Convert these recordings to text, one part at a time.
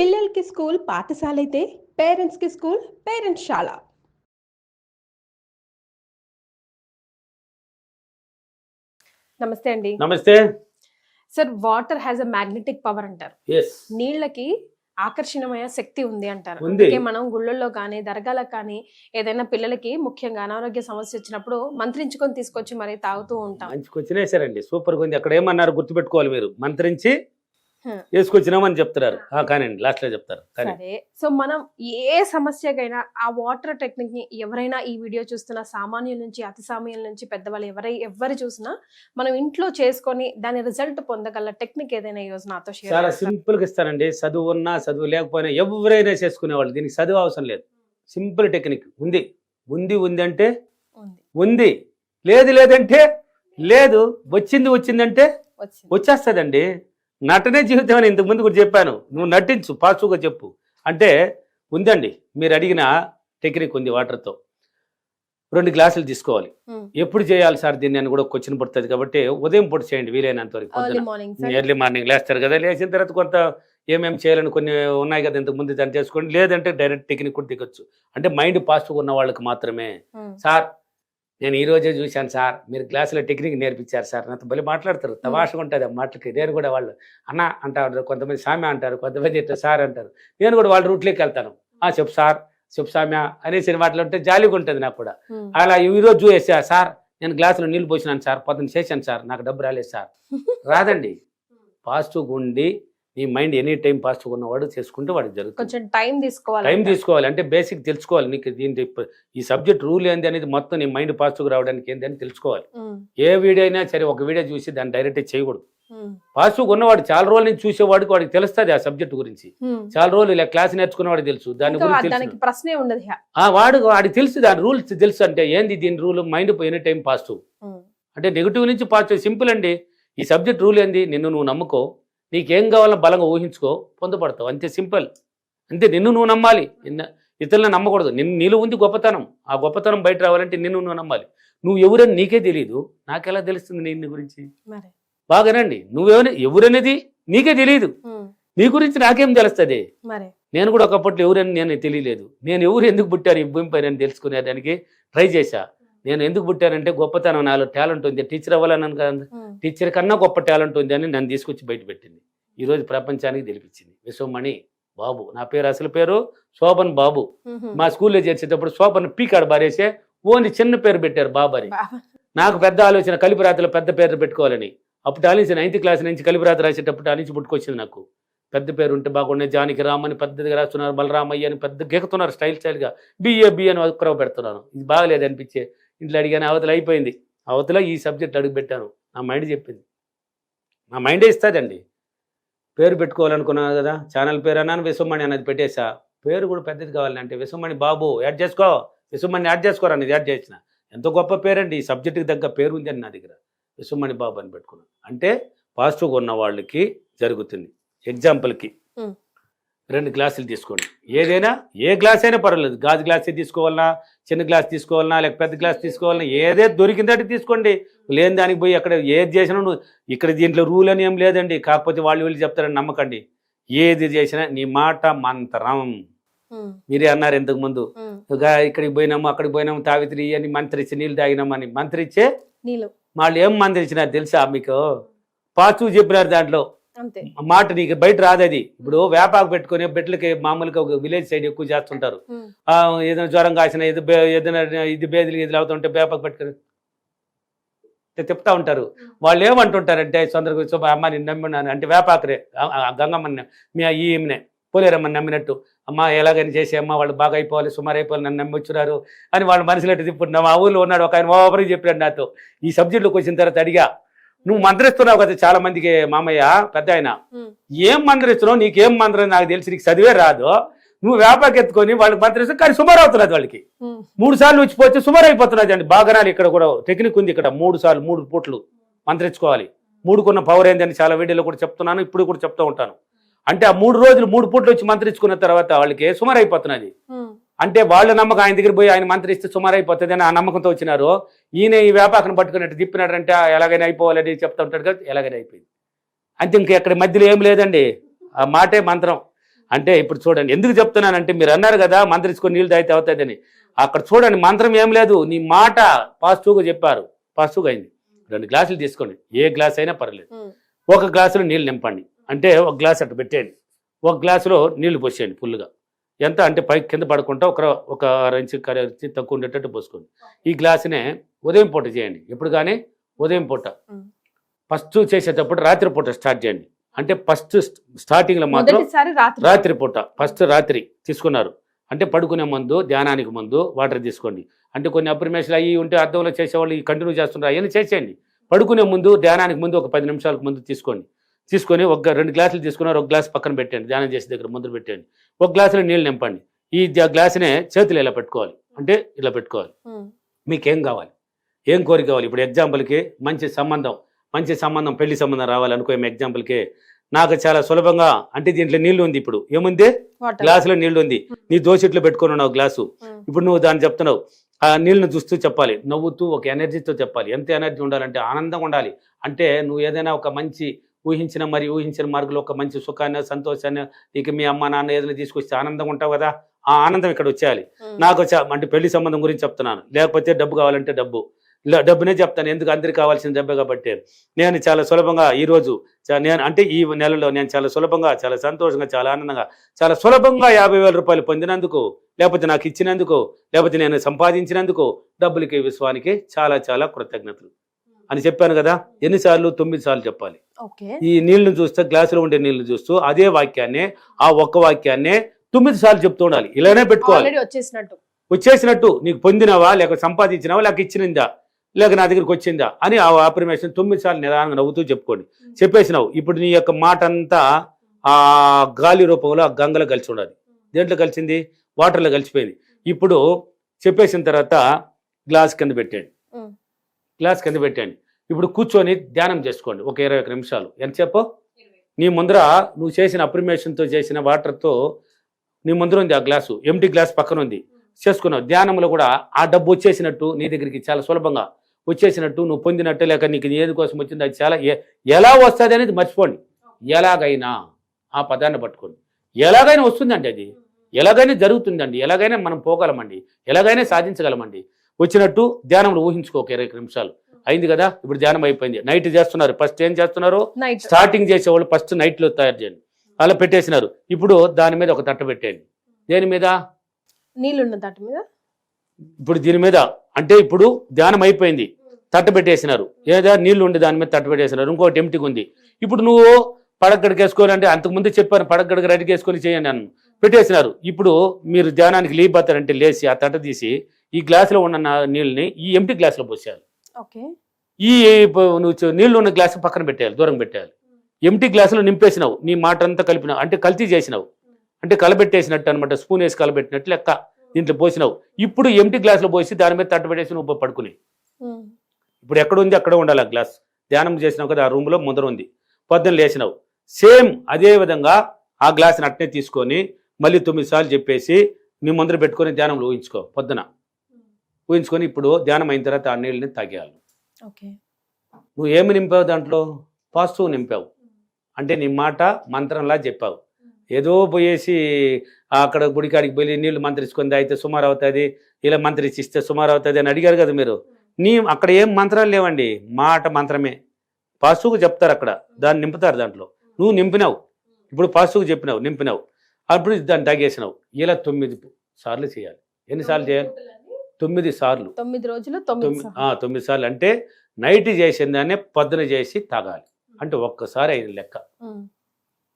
పిల్లలకి స్కూల్ పాఠశాల అయితే పేరెంట్స్కి స్కూల్ పేరెంట్స్ శాల. నమస్తే అండి. నమస్తే sir, water has a magnetic power అంటారు. ఎస్ నీళ్ళకి ఆకర్షణీయమైన శక్తి ఉంది అంటారు. ఉంది. అందుకే మనం గుళ్ళల్లో కానీ దర్గాలకు కానీ ఏదైనా పిల్లలకి ముఖ్యంగా అనారోగ్య సమస్య వచ్చినప్పుడు మంత్రించుకొని తీసుకొచ్చి మరి తాగుతూ ఉంటాం. మంచిగా వేసారండి, సూపర్గా ఉంది. అక్కడ ఏమన్నారు గుర్తుపెట్టుకోవాలి, మీరు మంత్రించి హ్మ్. వేసుకొచ్చినామని చెప్తున్నారు. కానివ్వండి, లాస్ట్ లో చెప్తారు. కానీ సరే, సో మనం ఏ సమస్యకైనా ఆ వాటర్ టెక్నిక్ ని ఎవరైనా ఈ వీడియో చూస్తున్న సామాన్యుల నుంచి అతి సామాన్యుల నుంచి పెద్దవాళ్ళు ఎవరు చూసినా మనం ఇంట్లో చేసుకొని దాని రిజల్ట్ పొందగల టెక్నిక్ ఏదైనా ఈ రోజు నాతో షేర్ చాలా చేస్తారా? సింపుల్ గా ఇస్తానండి. చదువు ఉన్నా చదువు లేకపోయినా ఎవరైనా చేసుకునేవాళ్ళు. దీనికి చదువు అవసరం లేదు. సింపుల్ టెక్నిక్ ఉంది. ఉంది ఉంది అంటే ఉంది. ఉంది, లేదు లేదంటే లేదు, వచ్చిందంటే వచ్చింది. వచ్చేస్తుందండి. నటనే జీవితం అని ఇంతకు ముందు కూడా చెప్పాను. నువ్వు నటించు, పాసుగా చెప్పు అంటే ఉందండి. మీరు అడిగిన టెక్నిక్ ఉంది. వాటర్తో 2 గ్లాసులు తీసుకోవాలి. హ్మ్. ఎప్పుడు చేయాలి సార్ దీన్ని అని కూడా క్వశ్చన్ పడుతుంది. కాబట్టి ఉదయం పూట చేయండి వీలైనంత వరకు. Early morning sir. Early morning లేస్తారు కదా, లేచిన తర్వాత కొంత ఏమేమి చేయాలని కొన్ని ఉన్నాయి కదా ఇంతకు ముందు దాన్ని చేసుకోండి. లేదంటే డైరెక్ట్ టెక్నిక్ కూడా దిగొచ్చు. అంటే మైండ్ పాజిటివ్గా ఉన్న వాళ్ళకి మాత్రమే. హ్మ్. సార్ నేను ఈ రోజే చూశాను సార్, మీరు క్లాసులో టెక్నిక్ నేర్పించారు సార్. నాతో బలి మాట్లాడతారు, తమాషగా ఉంటుంది ఆ మాటలకి. నేను కూడా వాళ్ళు అన్న అంటారు, కొంతమంది సామె అంటారు, కొంతమంది ఇట్లా సార్ అంటారు. నేను కూడా వాళ్ళ రూట్లోకి వెళ్తాను. చెప్పు సార్, చెప్పు సామ్య అనేసి మాటలు ఉంటే జాలీగా ఉంటుంది నాకు కూడా. హ్మ్. అలా ఈరోజు చూసా సార్, నేను గ్లాసులో నీళ్ళు పోసినాను సార్, పొద్దున్న చేశాను సార్, నాకు డబ్బు రాలేదు సార్. రాదండి. పాజిటివ్గా ఉండి నీ మైండ్ ఎనీ టైం పాజిటివ్గా ఉన్నవాడు చేసుకుంటే వాడికి జరుగుతుంది. కొంచెం టైం తీసుకోవాలి. టైం తీసుకోవాలి. అంటే బేసిక్ తెలుసుకోవాలి. నీకు దీని ఈ సబ్జెక్ట్ రూల్ ఏంది అనేది మొత్తం నీ మైండ్ పాజిటివ్గా రావడానికి ఏంది అని తెలుసుకోవాలి. హ్మ్. ఏ వీడియో అయినా సరే ఒక వీడియో చూసి దాన్ని డైరెక్ట్ చేయకూడదు. హ్మ్. పాజిటివ్గా ఉన్నవాడు చాలా రోజుల నుంచి చూసేవాడికి వాడికి తెలుస్తుంది ఆ సబ్జెక్ట్ గురించి. హ్మ్. చాలా రోజులు ఇలా క్లాస్ నేర్చుకున్నవాడికి తెలుసు దాని ఇంకా గురించి దానికి తెలుసు. ప్రశ్నే ఉండదు ఇహ. వాడికి తెలుసు దాని రూల్స్ తెలుసు. అంటే ఏంది దీని rule, mind any time positive. హ్మ్. అంటే నెగిటివ్ నుంచి పాజిటివ్. సింపుల్ అండి. ఈ సబ్జెక్ట్ రూల్ ఏంది, నిన్ను నువ్వు నమ్ముకో, నీకేం కావాలో బలంగా ఊహించుకో, పొందపడతావు. అంతే సింపుల్. అంతే, నిన్ను నువ్వు నమ్మాలి, ఇతరులను నమ్మకూడదు. నీలో ఉంది గొప్పతనం. ఆ గొప్పతనం బయట రావాలంటే నిన్ను నువ్వు నమ్మాలి. నువ్వు ఎవరని నీకే తెలియదు, నాకెలా తెలుస్తుంది నీ గురించి? మరి. బాగానండి, ఎవరనేది నీకే తెలియదు, హ్మ్. నీ గురించి నాకేం తెలుస్తుంది? మరి. నేను కూడా ఒకప్పట్లో ఎవరని నేను తెలియలేదు. నేను ఎవరు ఎందుకు పుట్టారు ఈ భూమి పైన తెలుసుకునేదానికి ట్రై చేశా. నేను ఎందుకు పుట్టానంటే గొప్పతనం, నాలో టాలెంట్ ఉంది, టీచర్ అవ్వాలని కదా. హ్మ్. టీచర్ కన్నా గొప్ప టాలెంట్ ఉంది అని నన్ను తీసుకొచ్చి బయట పెట్టింది. ఈరోజు ప్రపంచానికి తెలిపించింది. విశ్వమణి బాబు. నా పేరు అసలు పేరు శోభన్ బాబు. హ్మ్. మా స్కూల్లో చేర్చేటప్పుడు శోభన్ పీకాడు బారేసే ఓన్లీ చిన్న పేరు పెట్టారు బాబు అని. బాబా. నాకు పెద్ద ఆలోచన కలిపిరాతలో పెద్ద పేరు పెట్టుకోవాలని. అప్పుడు ఆలోచన 9th క్లాస్ నుంచి కలిపిరాత రాసేటప్పుడు ఆలోచి పుట్టుకొచ్చింది నాకు. పెద్ద పేరు ఉంటే బాగుండే, జానకి రామ్ అని పెద్దదిగా రాస్తున్నారు, బలరామయ్య అని పెద్ద గెక్కుతున్నారు స్టైల్గా, బిఏ అని ఒక్కరవ పెడుతున్నాను. ఇది బాగలేదు అనిపించే ఇంట్లో అడిగాను. అవతల అయిపోయింది. అవతల ఈ సబ్జెక్ట్ అడుగు పెట్టాను. నా మైండ్ చెప్పింది. నా మైండే ఇస్తుందండి. పేరు పెట్టుకోవాలనుకున్నాను కదా, ఛానల్ పేరు అన్నాను, విశ్వమణి అన్నది పెట్టేసా. పేరు కూడా పెద్దది కావాలంటే విశ్వమణి బాబు యాడ్ చేసుకో, విశ్వమణి యాడ్ చేసుకోరా అనేది యాడ్ చేసిన. ఎంతో గొప్ప పేరండి. ఈ సబ్జెక్ట్కి తగ్గ పేరు ఉంది అని నా దగ్గర. విశ్వమణి బాబు అని పెట్టుకున్నాను. అంటే పాజిటివ్గా ఉన్న వాళ్ళకి జరుగుతుంది. ఎగ్జాంపుల్కి 2 గ్లాసులు తీసుకోండి. ఏదైనా ఏ గ్లాస్ అయినా పర్వాలేదు. గాజు గ్లాసే తీసుకోవాలన్నా, చిన్న గ్లాస్ తీసుకోవాలన్నా, లేక పెద్ద గ్లాస్ తీసుకోవాలన్నా, ఏదే దొరికిందంటే తీసుకోండి. లేని దానికి పోయి అక్కడ ఏది చేసినా నువ్వు ఇక్కడ దీంట్లో రూల్ అని ఏం లేదండి. కాకపోతే వీళ్ళు చెప్తారని నమ్మకండి. ఏది చేసినా నీ మాట మంత్రం. మీరే అన్నారు ఇంతకు ముందు, ఇక్కడికి పోయినాము అక్కడికి పోయినాము తావిత్రి అని మంత్రిచ్చి నీళ్ళు తాగినామని. మంత్రిచ్చే నీళ్ళు వాళ్ళు ఏం మంత్రించినారు తెలుసా మీకు? పాజిటివ్ చెప్పినారు దాంట్లో. అంతే. మాట నీకు బయట రాదది. ఇప్పుడు వేపాకు పెట్టుకుని బెట్లకి మామూలుగా ఒక విలేజ్ సైడ్ ఎక్కువ చేస్తుంటారు. ఏదైనా జ్వరం కాసిన ఏదైనా ఇది బేదిలు ఇది అవుతుంటే వేపాకు పెట్టుకుని చెప్తా ఉంటారు. వాళ్ళు ఏమంటుంటారంటే సొందరగా అమ్మ నేను నమ్మినాను అంటే వేపాకురే గంగమ్మని మీ ఈమెనే పోలేరమ్మని నమ్మినట్టు, అమ్మ ఎలాగైనా చేసి అమ్మ వాళ్ళు బాగా అయిపోవాలి, సుమారు అయిపోవాలి, నన్ను నమ్మిచ్చున్నారు అని వాళ్ళు మనసులో తిప్పుతున్నా. మా ఊళ్ళో ఉన్నాడు ఒక ఆయన ఓవరికి చెప్పాడు నాతో. ఈ సబ్జెక్టులోకి వచ్చిన తర్వాత అడిగా, నువ్వు మంత్రిస్తున్నావు కదా చాలా మందికి మామయ్య పెద్ద ఆయన, ఏం మంత్రిస్తున్నావు, నీకేం మంత్రం నాకు తెలిసి, నీకు చదివే రాదు, నువ్వు వేపాకు ఎత్తుకొని వాళ్ళకి మంత్రిస్తే కానీ సుమారు అవుతున్నది. వాళ్ళకి 3 సార్లు వచ్చిపోతే సుమారు అయిపోతున్నది అండి. బాగానాలు ఇక్కడ కూడా టెక్నిక్ ఉంది. ఇక్కడ 3 సార్లు 3 పూట్లు మంత్రించుకోవాలి. 3కున్న పవర్ ఏందని చాలా వీడియోలో కూడా చెప్తున్నాను, ఇప్పుడు కూడా చెప్తూ ఉంటాను. అంటే ఆ 3 రోజులు 3 పూట్లు వచ్చి మంత్రించుకున్న తర్వాత వాళ్ళకి సుమారు అయిపోతున్నది. అంటే వాళ్ళ నమ్మకం ఆయన దగ్గర పోయి ఆయన మంత్రిస్తే సుమారు అయిపోతుంది అని ఆ నమ్మకంతో వచ్చినారు. ఈయన ఈ వ్యాపారం పట్టుకున్నట్టు తిప్పినాడంటే ఎలాగైనా అయిపోవాలని చెప్తా ఉంటాడు కదా, ఎలాగైనా అయిపోయింది. అంతే. ఇంక ఎక్కడ మధ్యలో ఏం లేదండి. ఆ మాటే మంత్రం. అంటే ఇప్పుడు చూడండి ఎందుకు చెప్తున్నానంటే మీరు అన్నారు కదా మంత్రించుకొని నీళ్ళు తాగితే అవుతుందని. అక్కడ చూడండి మంత్రం ఏం లేదు, నీ మాట పాజిటివ్గా చెప్పారు, పాజిటివ్గా అయింది. 2 గ్లాసులు తీసుకోండి, ఏ గ్లాస్ అయినా పర్లేదు. ఒక గ్లాసులో నీళ్ళు నింపండి, అంటే ఒక గ్లాస్ అట్టు పెట్టేయండి, ఒక గ్లాసులో నీళ్లు పోసేయండి ఫుల్గా. ఎంత అంటే పైకి కింద పడకుండా ఒక 6 ఇంచు తక్కువ ఉండేటట్టు పోసుకోండి. ఈ గ్లాసునే ఉదయం పూట చేయండి, ఎప్పుడు కానీ ఉదయం పూట. ఫస్ట్ చేసేటప్పుడు రాత్రి పూట స్టార్ట్ చేయండి, అంటే ఫస్ట్ స్టార్టింగ్లో మాత్రం రాత్రి పూట, ఫస్ట్ రాత్రి తీసుకున్నారు అంటే పడుకునే ముందు, ధ్యానానికి ముందు వాటర్ తీసుకోండి. అంటే కొన్ని అప్రిమేషన్లు అయ్యి ఉంటే అర్థంలో చేసేవాళ్ళు ఈ కంటిన్యూ చేస్తున్నారు, అవన్నీ చేసేయండి. పడుకునే ముందు, ధ్యానానికి ముందు ఒక 10 నిమిషాలకు ముందు తీసుకోండి. తీసుకొని 2 గ్లాసులు తీసుకున్నారు, ఒక గ్లాస్ పక్కన పెట్టండి, ధ్యానం చేసే దగ్గర ముందు పెట్టండి. ఒక గ్లాసులో నీళ్ళు నింపండి. ఈ గ్లాసునే చేతులు ఇలా పెట్టుకోవాలి, అంటే ఇలా పెట్టుకోవాలి. మీకేం కావాలి, ఏం కోరిక కావాలి? ఇప్పుడు ఎగ్జాంపుల్కి మంచి సంబంధం పెళ్లి సంబంధం రావాలనుకో, ఎగ్జాంపుల్కి నాకు చాలా సులభంగా, అంటే దీంట్లో నీళ్లు ఉంది, ఇప్పుడు ఏముంది గ్లాసులో నీళ్లు ఉంది, నీ దోషిట్లో పెట్టుకుని ఉన్నావు గ్లాసు. ఇప్పుడు నువ్వు దాన్ని చెప్తున్నావు, ఆ నీళ్ళను చూస్తూ చెప్పాలి, నవ్వుతూ ఒక ఎనర్జీతో చెప్పాలి. ఎంత ఎనర్జీ ఉండాలంటే ఆనందంగా ఉండాలి. అంటే నువ్వు ఏదైనా ఒక మంచి ఊహించిన మార్గంలో ఒక మంచి సుఖాన్ని, సంతోషాన్ని, నీకు మీ అమ్మ నాన్న ఏదైనా తీసుకొస్తే ఆనందంగా ఉంటావు కదా, ఆ ఆనందం ఇక్కడ వచ్చేయాలి. నాకు అంటే పెళ్లి సంబంధం గురించి చెప్తున్నాను, లేకపోతే డబ్బు కావాలంటే డబ్బునే చెప్తాను, ఎందుకు అందరికి కావాల్సిన డబ్బే కాబట్టి. నేను చాలా సులభంగా ఈరోజు అంటే ఈ నెలలో నేను చాలా సులభంగా, చాలా సంతోషంగా, చాలా ఆనందంగా, చాలా సులభంగా 50,000 రూపాయలు పొందినందుకు, లేకపోతే నాకు ఇచ్చినందుకు, లేకపోతే నేను సంపాదించినందుకు డబ్బులకి, విశ్వానికి చాలా చాలా కృతజ్ఞతలు అని చెప్పాను కదా. ఎన్నిసార్లు? 9 సార్లు చెప్పాలి. ఈ నీళ్లను చూస్తూ, గ్లాసులో ఉండే నీళ్లు చూస్తూ అదే వాక్యాన్ని, ఆ ఒక్క వాక్యాన్ని 9 సార్లు చెప్తూ ఉండాలి. ఇలానే పెట్టుకోవాలి, వచ్చేసినట్టు. నీకు పొందినవా, లేక సంపాదించినవా, లేక ఇచ్చినందా, లేక నా దగ్గరికి వచ్చిందా అని ఆ అఫర్మేషన్ 9 సార్లు నిదానంగా నవ్వుతూ చెప్పుకోండి. చెప్పేసినావు, ఇప్పుడు నీ యొక్క మాట అంతా ఆ గాలి రూపంలో ఆ గంగలో కలిసి ఉండాలి. దేంట్లో కలిసింది? వాటర్లో కలిసిపోయింది. ఇప్పుడు చెప్పేసిన తర్వాత గ్లాస్ కింద పెట్టండి, ఇప్పుడు కూర్చొని ధ్యానం చేసుకోండి ఒక 21 నిమిషాలు. ఎంతసేపు? నీ ముందర నువ్వు చేసిన అఫర్మేషన్తో చేసిన వాటర్తో నీ ముందర ఉంది ఆ గ్లాసు, ఎంటీ గ్లాస్ పక్కన ఉంది, చేసుకున్నావు. ధ్యానంలో కూడా ఆ డబ్బు వచ్చేసినట్టు, నీ దగ్గరికి చాలా సులభంగా వచ్చేసినట్టు, నువ్వు పొందినట్టు, లేక నీకు ఏది కోసం వచ్చింది అది చాలా ఎలా వస్తుంది అనేది మర్చిపోండి. ఎలాగైనా ఆ పదాన్ని పట్టుకోండి, ఎలాగైనా వస్తుందండి, అది ఎలాగైనా జరుగుతుందండి, ఎలాగైనా మనం పోగలమండి, ఎలాగైనా సాధించగలమండి. వచ్చినట్టు ధ్యానంలో ఊహించుకో ఒక 21 నిమిషాలు. అయింది కదా, ఇప్పుడు ధ్యానం అయిపోయింది. నైట్ చేస్తున్నారు, ఫస్ట్ ఏం చేస్తున్నారు? స్టార్టింగ్ చేసేవాళ్ళు ఫస్ట్ నైట్లో తయారు చేయండి, అలా పెట్టేసినారు. ఇప్పుడు దాని మీద ఒక తట్ట పెట్టేయండి. దేని మీద? నీళ్ళున్న తట్ట మీద. ఇప్పుడు దీని మీద అంటే ఇప్పుడు ధ్యానం అయిపోయింది, తట్ట పెట్టేసినారు, ఏదా నీళ్లు ఉండి దాని మీద తట్ట పెట్టేసినారు. ఇంకోటి ఎంటికి ఉంది. ఇప్పుడు నువ్వు పడగడికి వేసుకోవాలి అంటే, అంతకుముందు చెప్పాను పడగడికి రెడీకి వేసుకొని చేయండి అని పెట్టేసినారు. ఇప్పుడు మీరు ధ్యానానికి లేకపోతారంటే లేచి ఆ తట్ట తీసి ఈ గ్లాసులో ఉన్న నీళ్ళని ఈ ఎంటీ గ్లాసులో పోసేయాలి. ఈ నువ్వు నీళ్లు ఉన్న గ్లాసు పక్కన పెట్టేయాలి, దూరం పెట్టేయాలి. ఎంటీ గ్లాసులో నింపేసినావు, నీ మాట అంతా కలిపినావు, అంటే కల్తీ చేసినావు, అంటే కలబెట్టేసినట్టు అనమాట, స్పూన్ వేసి కలబెట్టినట్టు లెక్క. దీంట్లో పోసినావు. ఇప్పుడు ఎంటీ గ్లాసులో పోసి దాని మీద తట్టు పెట్టేసి నువ్వు పడుకుని, ఇప్పుడు ఎక్కడ ఉంది అక్కడ ఉండాలి ఆ గ్లాస్. ధ్యానం చేసినావు కదా, ఆ రూమ్లో ముందర ఉంది. పొద్దున్న లేచినావు, సేమ్ అదే విధంగా ఆ గ్లాస్ని అట్నే తీసుకొని మళ్ళీ 9 సార్లు చెప్పేసి నీ ముందర పెట్టుకొని ధ్యానంలో ఊహించుకో. పొద్దున ఊహించుకొని ఇప్పుడు ధ్యానం అయిన తర్వాత ఆ నీళ్ళని తాగేయాలి. నువ్వు ఏమి నింపావు? దాంట్లో పాజిటివ్ నింపావు, అంటే నీ మాట మంత్రంలా చెప్పావు. ఏదో పోయేసి అక్కడ గుడికాడికి పోయి నీళ్లు మంత్రించుకుంది అయితే సుమారు అవుతుంది, ఇలా మంత్రిస్తే సుమారు అవుతుంది అని అడిగారు కదా మీరు. అక్కడ ఏం మంత్రాలు లేవండి, మాట మంత్రమే. పాజిటివ్గా చెప్తారు అక్కడ, దాన్ని నింపుతారు. దాంట్లో నువ్వు నింపినావు, ఇప్పుడు పాజిటివ్గా చెప్పినావు, నింపినావు, అప్పుడు దాన్ని తాగేసినావు. ఇలా 9 సార్లు చేయాలి. ఎన్నిసార్లు చేయాలి? 9 సార్లు. 9 రోజులు 9 సార్లు. అంటే నైట్ చేసిన దాన్ని పొద్దున చేసి తాగాలి, అంటే ఒక్కసారి 5 లెక్క.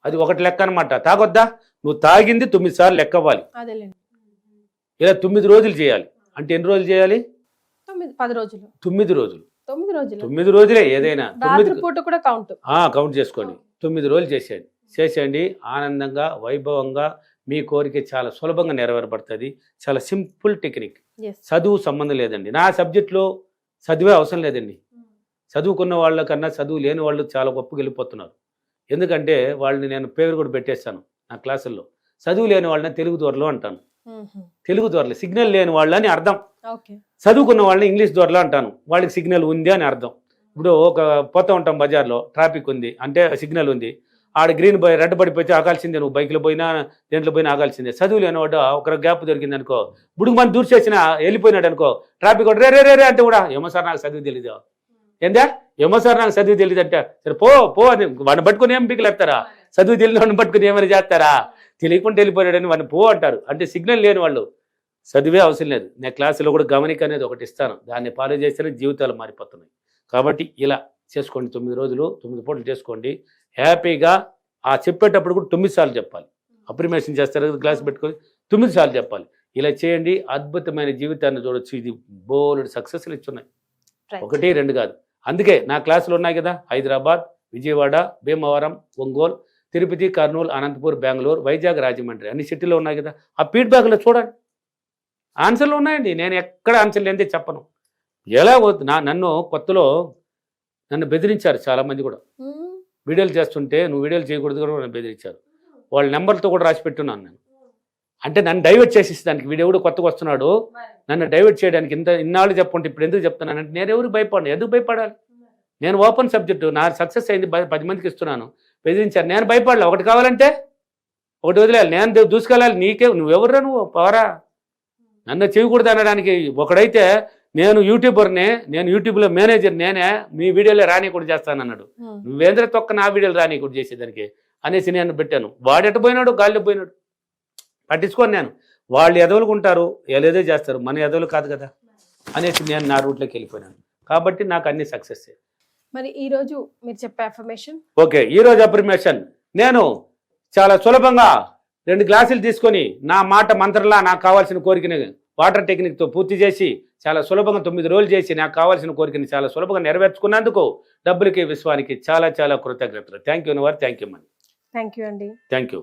అది ఒకటి లెక్క అనమాట. తాగొద్దా? నువ్వు తాగింది 9 సార్లు లెక్క అవ్వాలి. ఇలా 9 రోజులు చేయాలి. అంటే ఎన్ని రోజులు చేయాలి? 10 రోజులు. 9 రోజులు. 9 రోజులే ఏదైనా. కౌంట్ చేసుకోండి. 9 రోజులు చేసేయండి. ఆనందంగా, వైభవంగా మీ కోరిక చాలా సులభంగా నెరవేరబడుతుంది. చాలా సింపుల్ టెక్నిక్. చదువు సంబంధం లేదండి. నా సబ్జెక్ట్లో చదివే అవసరం లేదండి. చదువుకున్న వాళ్ళకన్నా చదువు లేని వాళ్ళు చాలా గొప్పగా వెళ్ళిపోతున్నారు. ఎందుకంటే వాళ్ళని నేను పేరు కూడా పెట్టేస్తాను నా క్లాసుల్లో. చదువు లేని వాళ్ళని తెలుగు దొరలు అంటాను. తెలుగు దొరలు సిగ్నల్ లేని వాళ్ళని అర్థం. చదువుకున్న వాళ్ళని ఇంగ్లీష్ దొరలు అంటాను, వాళ్ళకి సిగ్నల్ ఉంది అని అర్థం. ఇప్పుడు ఒక పోతా ఉంటాం బజార్లో, ట్రాఫిక్ ఉంది అంటే సిగ్నల్ ఉంది, ఆడ గ్రీన్ పోయి రెడ్ పడిపోతే ఆగాల్సిందే, నువ్వు బైక్లో పోయినా దేంట్లో పోయినా ఆగాల్సిందే. చదువు లేనివాడు ఒక గ్యాప్ దొరికింది అనుకో, బుడుగు మంది దూరం చేసినా వెళ్ళిపోయినాడు అనుకో, ట్రాఫిక్ రే రే రే రే అంటే కూడా ఏమో సార్ నాకు చదువు తెలీదు, ఏందా ఏమో సార్ నాకు చదువు తెలియదు అంటే, సరే పో అని వాడిని పట్టుకుని ఏం పీకలేస్తారా? చదువు తెలియని వాడిని పట్టుకుని ఏమైనా చేస్తారా? తెలియకుండా వెళ్ళిపోయాడని వాడిని పో అంటారు. అంటే సిగ్నల్ లేని వాళ్ళు చదివే అవసరం లేదు. నేను క్లాసులో కూడా గమనిక అనేది ఒకటి ఇస్తాను, దాన్ని ఫాలో చేస్తేనే జీవితాలు మారిపోతున్నాయి. కాబట్టి ఇలా చేసుకోండి, 9 రోజులు 9 పూటలు చేసుకోండి హ్యాపీగా. ఆ చెప్పేటప్పుడు కూడా 9 సార్లు చెప్పాలి. అప్రిమేషన్ చేస్తారు కదా, క్లాస్ పెట్టుకొని 9 సార్లు చెప్పాలి. ఇలా చేయండి, అద్భుతమైన జీవితాన్ని చూడొచ్చు. ఇది బోలెడు సక్సెస్లు ఇచ్చున్నాయి, 1, 2 కాదు. అందుకే నా క్లాసులు ఉన్నాయి కదా, హైదరాబాద్, విజయవాడ, భీమవరం, ఒంగోలు, తిరుపతి, కర్నూలు, అనంతపూర్, బెంగళూరు, వైజాగ్, రాజమండ్రి అన్ని సిటీలో ఉన్నాయి కదా. ఆ ఫీడ్బ్యాక్లో చూడండి, ఆన్సర్లు ఉన్నాయండి. నేను ఎక్కడ ఆన్సర్ లేనిదే చెప్పను. ఎలా నన్ను కొత్తలో నన్ను బెదిరించారు చాలామంది కూడా. వీడియోలు చేస్తుంటే నువ్వు వీడియోలు చేయకూడదు కూడా నన్ను బెదిరించారు. వాళ్ళ నెంబర్తో కూడా రాసి పెట్టున్నాను నేను. అంటే నన్ను డైవర్ట్ చేసేసి దానికి, వీడియో కూడా కొత్తగా వస్తున్నాడు, నన్ను డైవర్ట్ చేయడానికి ఇన్నాళ్ళు చెప్పుకుంటే ఇప్పుడు ఎందుకు చెప్తున్నానంటే, నేను ఎవరికి భయపడను. ఎందుకు భయపడాలి? నేను ఓపెన్ సబ్జెక్టు, నా సక్సెస్ అయింది, 10 మందికి ఇస్తున్నాను. బెదిరించారు, నేను భయపడలే. ఒకటి కావాలంటే ఒకటి వదిలేయాలి, నేను దూసుకెళ్ళాలి. నువ్వెవర్రా నువ్వు పవరా? నన్ను చేయకూడదు అనడానికి. ఒకడైతే నేను యూట్యూబర్నే, నేను యూట్యూబ్లో మేనేజర్ నేనే, మీ వీడియోలో రానికూడదు చేస్తానన్నాడు. నువ్వేంద్ర తొక్క నా వీడియోలు రానికూడదు చేసేదానికి అనేసి నేను పెట్టాను. వాడు ఎట్ట పోయినాడు, గాలిలో పోయినాడు, పట్టించుకోను నేను. వాళ్ళు ఎదవలుకుంటారు, ఏదో చేస్తారు, మన ఎదవలు కాదు కదా అనేసి నేను నా రూట్లోకి వెళ్ళిపోయినాను. కాబట్టి నాకు అన్ని సక్సెస్. మరి ఈరోజు మీరు చెప్పే అఫర్మేషన్? ఓకే, ఈరోజు అఫర్మేషన్ నేను చాలా సులభంగా 2 గ్లాసులు తీసుకొని నా మాట మంత్రంలా నాకు కావాల్సిన కోరికని వాటర్ టెక్నిక్తో పూర్తి చేసి చాలా సులభంగా 9 రోజులు చేసి నాకు కావాల్సిన కోరికని చాలా సులభంగా నెరవేర్చుకున్నందుకు డబ్బులకి, విశ్వానికి చాలా చాలా కృతజ్ఞతలు. Thank you. Thank you Mani. Thank you అండి. Thank you.